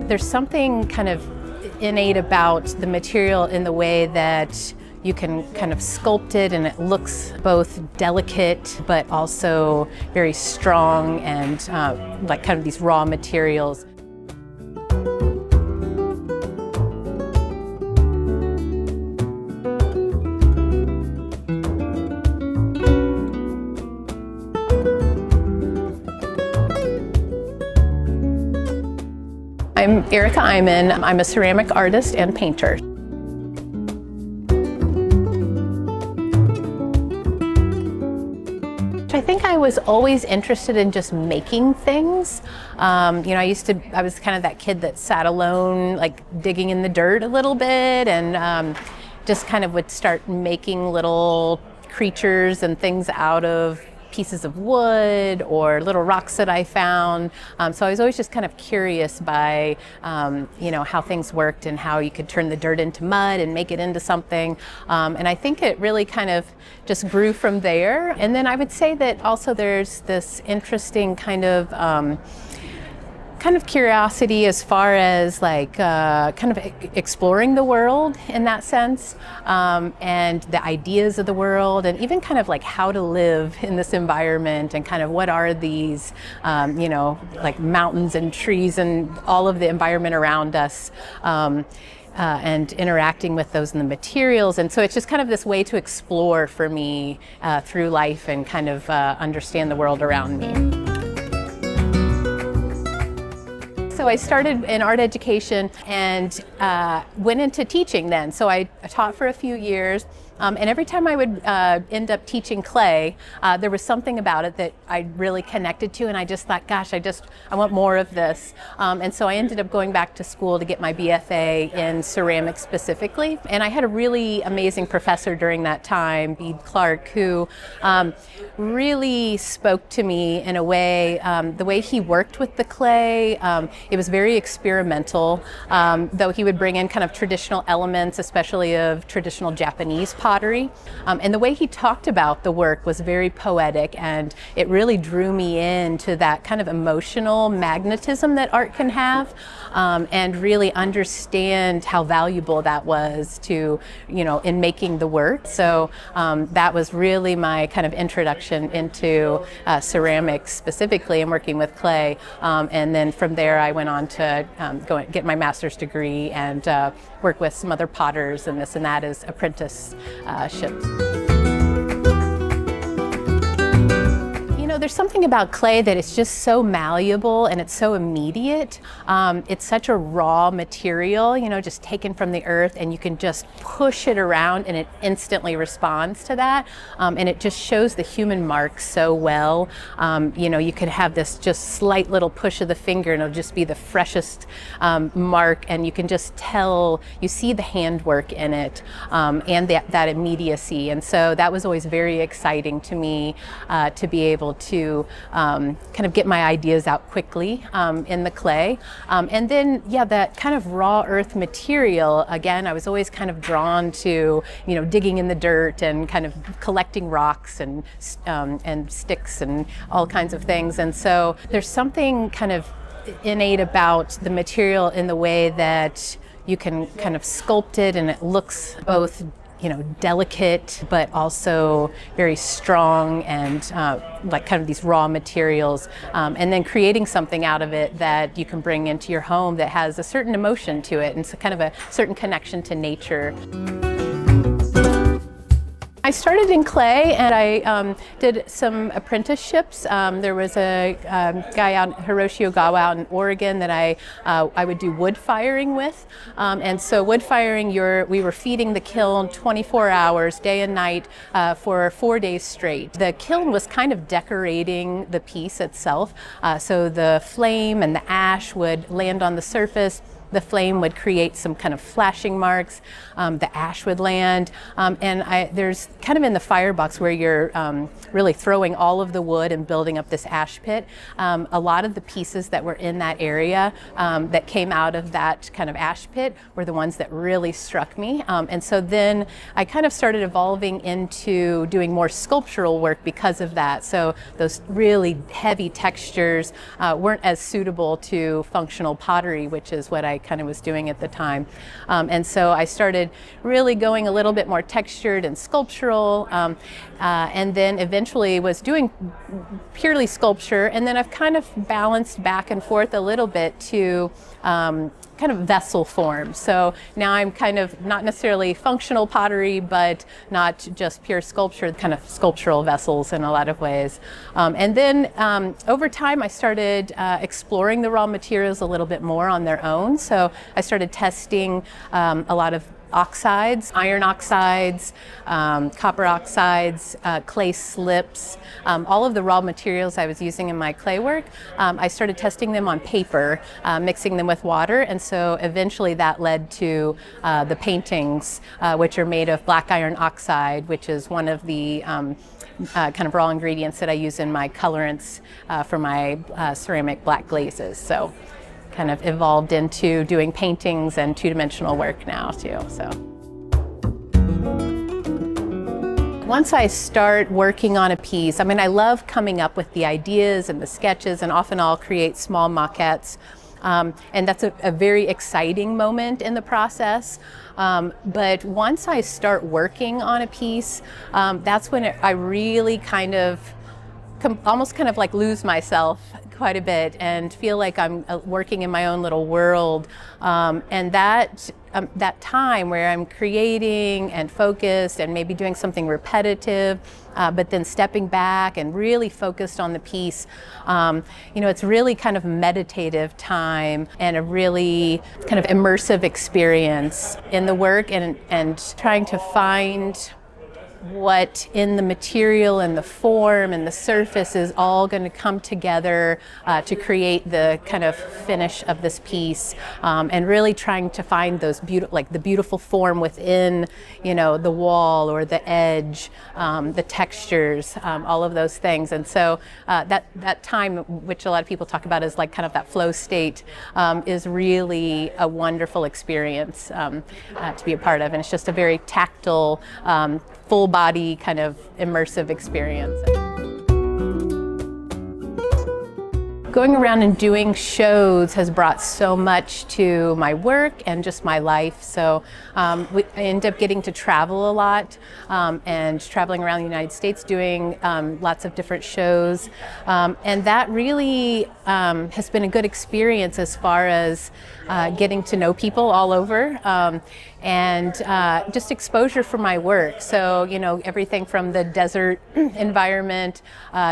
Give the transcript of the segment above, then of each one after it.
There's something kind of innate about the material in the way that you can kind of sculpt it, and it looks both delicate but also very strong and like kind of these raw materials. I'm Iman. I'm a ceramic artist and painter. I think I was always interested in just making things. I was kind of that kid that sat alone, like digging in the dirt a little bit, and just kind of would start making little creatures and things out of pieces of wood or little rocks that I found. So I was always just kind of curious by, how things worked and how you could turn the dirt into mud and make it into something. And I think it really kind of just grew from there. And then I would say that also there's this interesting kind of curiosity as far as like kind of exploring the world in that sense, and the ideas of the world, and even kind of like how to live in this environment, and kind of what are these like mountains and trees and all of the environment around us, and interacting with those and the materials. And so it's just kind of this way to explore for me through life and kind of understand the world around me. So I started in art education and went into teaching then. So I taught for a few years. And every time I would end up teaching clay, there was something about it that I really connected to, and I just thought, gosh, I want more of this. And so I ended up going back to school to get my BFA in ceramics specifically. And I had a really amazing professor during that time, Bede Clark, who really spoke to me in a way, the way he worked with the clay, it was very experimental, though he would bring in kind of traditional elements, especially of traditional Japanese pottery. And the way he talked about the work was very poetic, and it really drew me into that kind of emotional magnetism that art can have, and really understand how valuable that was to, in making the work. So that was really my kind of introduction into ceramics specifically and working with clay. And then from there I went on to go and get my master's degree and work with some other potters and this and that as apprenticeships. There's something about clay that it's just so malleable and it's so immediate. It's such a raw material, just taken from the earth, and you can just push it around and it instantly responds to that. And it just shows the human mark so well. You could have this just slight little push of the finger and it'll just be the freshest mark, and you can just tell, you see the handwork in it, and that immediacy. And so that was always very exciting to me, to be able to kind of get my ideas out quickly in the clay. And then, that kind of raw earth material, again, I was always kind of drawn to, digging in the dirt and kind of collecting rocks and sticks and all kinds of things. And so there's something kind of innate about the material in the way that you can kind of sculpt it, and it looks both delicate, but also very strong and like kind of these raw materials, and then creating something out of it that you can bring into your home that has a certain emotion to it and so kind of a certain connection to nature. I started in clay, and I did some apprenticeships. There was a guy out in Hiroshi Ogawa out in Oregon that I would do wood firing with. And so wood firing, we were feeding the kiln 24 hours, day and night, for 4 days straight. The kiln was kind of decorating the piece itself. So the flame and the ash would land on the surface, the flame would create some kind of flashing marks, the ash would land, and there's kind of in the firebox where you're really throwing all of the wood and building up this ash pit. A lot of the pieces that were in that area that came out of that kind of ash pit were the ones that really struck me. And so then I kind of started evolving into doing more sculptural work because of that. So those really heavy textures weren't as suitable to functional pottery, which is what I kind of was doing at the time. And so I started really going a little bit more textured and sculptural, and then eventually was doing purely sculpture. And then I've kind of balanced back and forth a little bit to kind of vessel form. So now I'm kind of not necessarily functional pottery, but not just pure sculpture, kind of sculptural vessels in a lot of ways. And then over time I started exploring the raw materials a little bit more on their own. So I started testing a lot of oxides, iron oxides, copper oxides, clay slips, all of the raw materials I was using in my clay work. I started testing them on paper, mixing them with water, and so eventually that led to the paintings, which are made of black iron oxide, which is one of the kind of raw ingredients that I use in my colorants for my ceramic black glazes. So kind of evolved into doing paintings and two-dimensional work now too. So once I start working on a piece, I mean, I love coming up with the ideas and the sketches, and often I'll create small maquettes. And that's a very exciting moment in the process. But once I start working on a piece, that's when I really kind of almost kind of like lose myself quite a bit and feel like I'm working in my own little world. And that time where I'm creating and focused and maybe doing something repetitive, but then stepping back and really focused on the piece, it's really kind of meditative time and a really kind of immersive experience in the work, and trying to find what in the material and the form and the surface is all going to come together to create the kind of finish of this piece, and really trying to find those the beautiful form within, the wall or the edge, the textures, all of those things. And so that time, which a lot of people talk about as like kind of that flow state, is really a wonderful experience to be a part of, and it's just a very tactile, full body kind of immersive experience. Going around and doing shows has brought so much to my work and just my life. So I end up getting to travel a lot, and traveling around the United States doing lots of different shows. And that really has been a good experience as far as getting to know people all over, and just exposure for my work. So, everything from the desert environment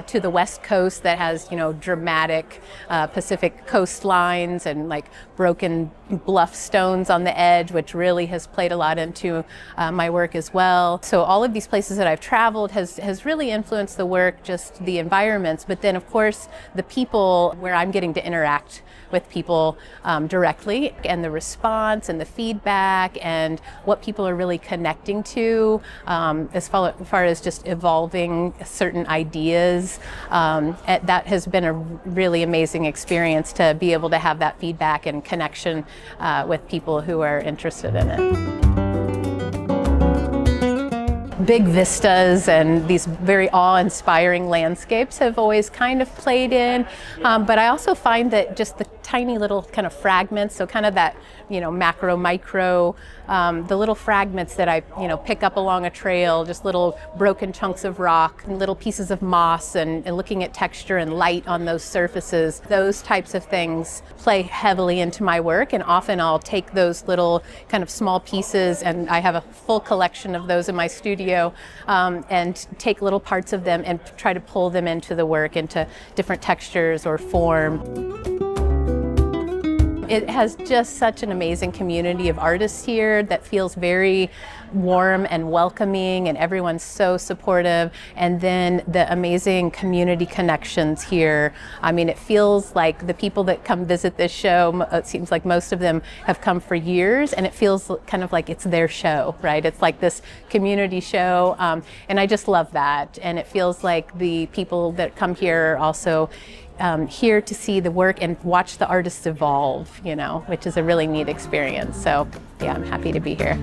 to the West Coast that has, dramatic Pacific coastlines and like broken bluff stones on the edge, which really has played a lot into my work as well. So all of these places that I've traveled has really influenced the work, just the environments, but then of course the people where I'm getting to interact with people directly, and the response and the feedback and what people are really connecting to, as far as just evolving certain ideas. That has been a really amazing experience to be able to have that feedback and connection with people who are interested in it. Big vistas and these very awe-inspiring landscapes have always kind of played in, but I also find that just the tiny little kind of fragments, so kind of that, macro, micro, the little fragments that I, pick up along a trail, just little broken chunks of rock, and little pieces of moss, and looking at texture and light on those surfaces, those types of things play heavily into my work, and often I'll take those little kind of small pieces, and I have a full collection of those in my studio, and take little parts of them and try to pull them into the work, into different textures or form. It has just such an amazing community of artists here that feels very warm and welcoming, and everyone's so supportive. And then the amazing community connections here. I mean, it feels like the people that come visit this show, it seems like most of them have come for years, and it feels kind of like it's their show, right? It's like this community show, and I just love that. And it feels like the people that come here are also here to see the work and watch the artists evolve, you know, which is a really neat experience. So yeah, I'm happy to be here.